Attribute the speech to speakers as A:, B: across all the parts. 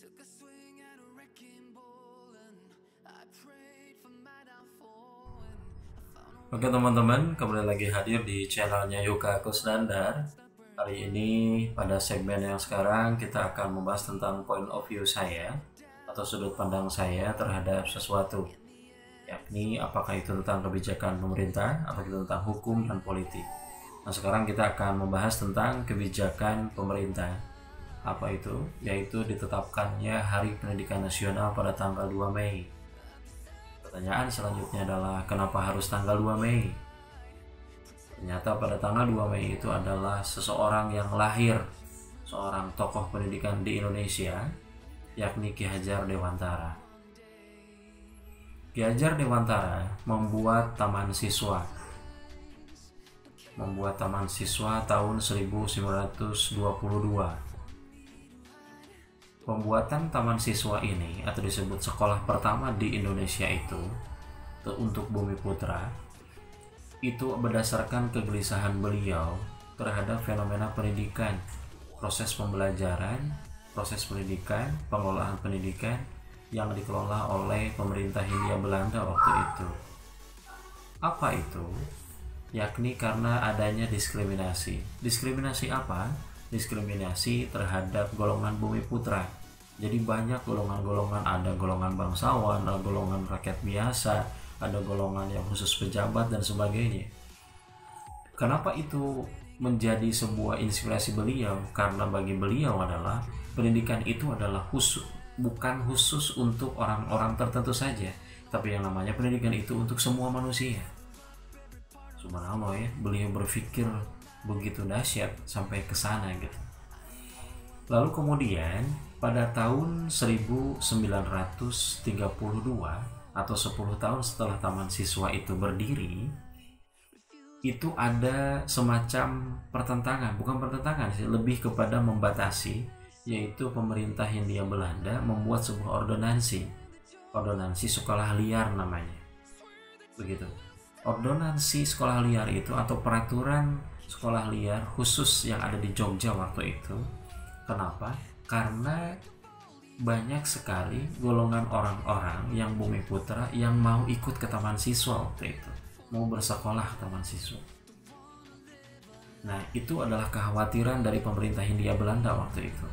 A: Took a swing at a wrecking ball and I prayed for my downfall and I found a
B: Oke teman-teman, kembali lagi hadir di channelnya Yuka Kusnandar. Hari ini pada segmen yang sekarang kita akan membahas tentang point of view saya atau sudut pandang saya terhadap sesuatu, yakni apakah itu tentang kebijakan pemerintah atau itu tentang hukum dan politik. Nah sekarang kita akan membahas tentang kebijakan pemerintah. Apa itu? Yaitu ditetapkannya Hari Pendidikan Nasional pada tanggal 2 Mei. Pertanyaan selanjutnya adalah kenapa harus tanggal 2 Mei? Ternyata pada tanggal 2 Mei itu adalah seseorang yang lahir, seorang tokoh pendidikan di Indonesia, yakni Ki Hajar Dewantara. Ki Hajar Dewantara membuat Taman Siswa tahun 1922. Pembuatan Taman Siswa ini atau disebut sekolah pertama di Indonesia itu untuk Bumi Putra itu berdasarkan kegelisahan beliau terhadap fenomena pendidikan, proses pembelajaran, proses pendidikan, pengelolaan pendidikan yang dikelola oleh pemerintah Hindia Belanda waktu itu. Apa itu? Yakni karena adanya diskriminasi. Diskriminasi apa? Diskriminasi terhadap golongan Bumi Putra. Jadi banyak golongan-golongan, ada golongan bangsawan, ada golongan rakyat biasa, ada golongan yang khusus pejabat dan sebagainya. Kenapa itu menjadi sebuah inspirasi beliau? Karena bagi beliau adalah pendidikan itu adalah bukan khusus untuk orang-orang tertentu saja, tapi yang namanya pendidikan itu untuk semua manusia. Subhanallah ya, beliau berpikir begitu dahsyat sampai ke sana gitu. Lalu kemudian pada tahun 1932 atau 10 tahun setelah Taman Siswa itu berdiri, itu ada semacam bukan pertentangan sih, lebih kepada membatasi, yaitu pemerintah Hindia Belanda membuat sebuah ordonansi sekolah liar namanya. Begitu. Ordonansi sekolah liar itu atau peraturan sekolah liar khusus yang ada di Jogja waktu itu. Kenapa? Karena banyak sekali golongan orang-orang yang Bumi Putra yang mau ikut ke Taman Siswa waktu itu, mau bersekolah ke Taman Siswa. Nah, itu adalah kekhawatiran dari pemerintah Hindia Belanda waktu itu.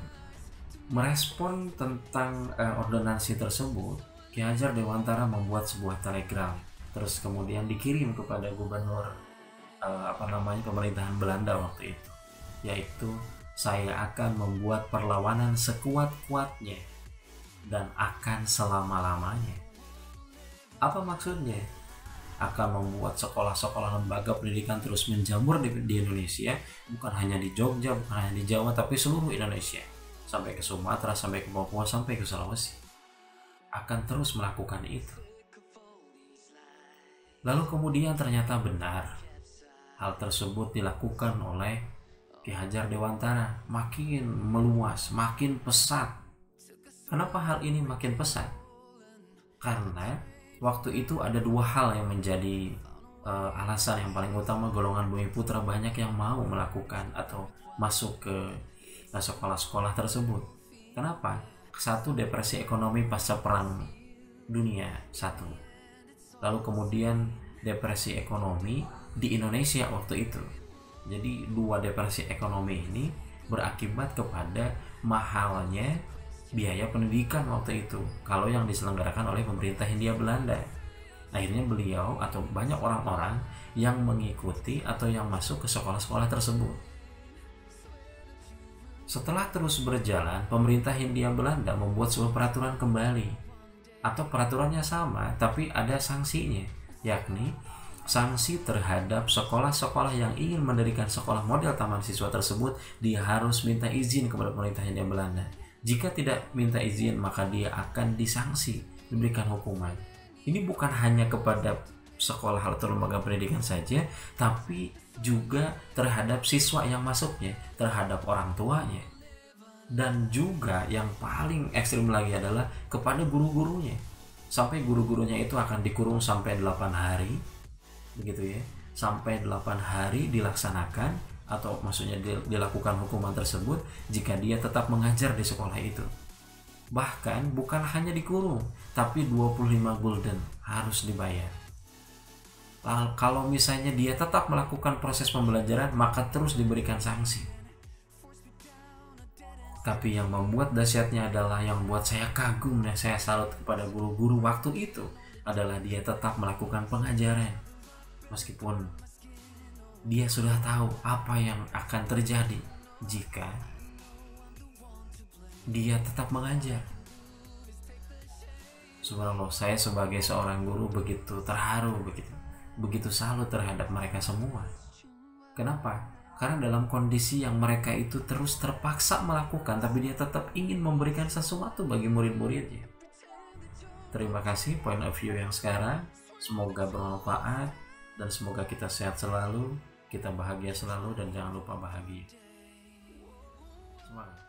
B: Merespon tentang ordonansi tersebut, Ki Hajar Dewantara membuat sebuah telegram, terus kemudian dikirim kepada gubernur pemerintahan Belanda waktu itu, yaitu saya akan membuat perlawanan sekuat-kuatnya dan akan selama-lamanya. Apa maksudnya? Akan membuat sekolah-sekolah lembaga pendidikan terus menjamur di Indonesia, bukan hanya di Jogja, bukan hanya di Jawa, tapi seluruh Indonesia, sampai ke Sumatera, sampai ke Papua, sampai ke Sulawesi. Akan terus melakukan itu. Lalu kemudian ternyata benar, hal tersebut dilakukan oleh Ki Hajar Dewantara, makin meluas, makin pesat. Kenapa hal ini makin pesat? Karena waktu itu ada dua hal yang menjadi alasan yang paling utama golongan Bumi Putra banyak yang mau melakukan atau masuk ke sekolah-sekolah tersebut. Kenapa? Satu, depresi ekonomi pasca Perang Dunia I. Lalu kemudian depresi ekonomi di Indonesia waktu itu. Jadi dua depresi ekonomi ini berakibat kepada mahalnya biaya pendidikan waktu itu kalau yang diselenggarakan oleh pemerintah Hindia Belanda. Akhirnya beliau atau banyak orang-orang yang mengikuti atau yang masuk ke sekolah-sekolah tersebut. Setelah terus berjalan, pemerintah Hindia Belanda membuat sebuah peraturan kembali, atau peraturannya sama tapi ada sanksinya, yakni sanksi terhadap sekolah-sekolah yang ingin mendirikan sekolah model Taman Siswa tersebut, dia harus minta izin kepada pemerintah Hindia Belanda. Jika tidak minta izin, maka dia akan disanksi, diberikan hukuman. Ini bukan hanya kepada sekolah atau lembaga pendidikan saja, tapi juga terhadap siswa yang masuknya, terhadap orang tuanya. Dan juga yang paling ekstrim lagi adalah kepada guru-gurunya. Sampai guru-gurunya itu akan dikurung sampai 8 hari. Begitu ya, sampai 8 hari dilaksanakan atau maksudnya dilakukan hukuman tersebut jika dia tetap mengajar di sekolah itu. Bahkan bukan hanya dikurung, tapi 25 gulden harus dibayar. Lalu kalau misalnya dia tetap melakukan proses pembelajaran, maka terus diberikan sanksi. Tapi yang membuat dahsyatnya adalah, yang buat saya kagum dan saya salut kepada guru-guru waktu itu adalah dia tetap melakukan pengajaran. Meskipun dia sudah tahu apa yang akan terjadi jika dia tetap mengajar. Subhanallah, saya sebagai seorang guru begitu terharu, begitu salut terhadap mereka semua. Kenapa? Karena dalam kondisi yang mereka itu terus terpaksa melakukan, tapi dia tetap ingin memberikan sesuatu bagi murid-muridnya. Terima kasih point of view yang sekarang. Semoga bermanfaat dan semoga kita sehat selalu, kita bahagia selalu, dan jangan lupa bahagia. Semangat.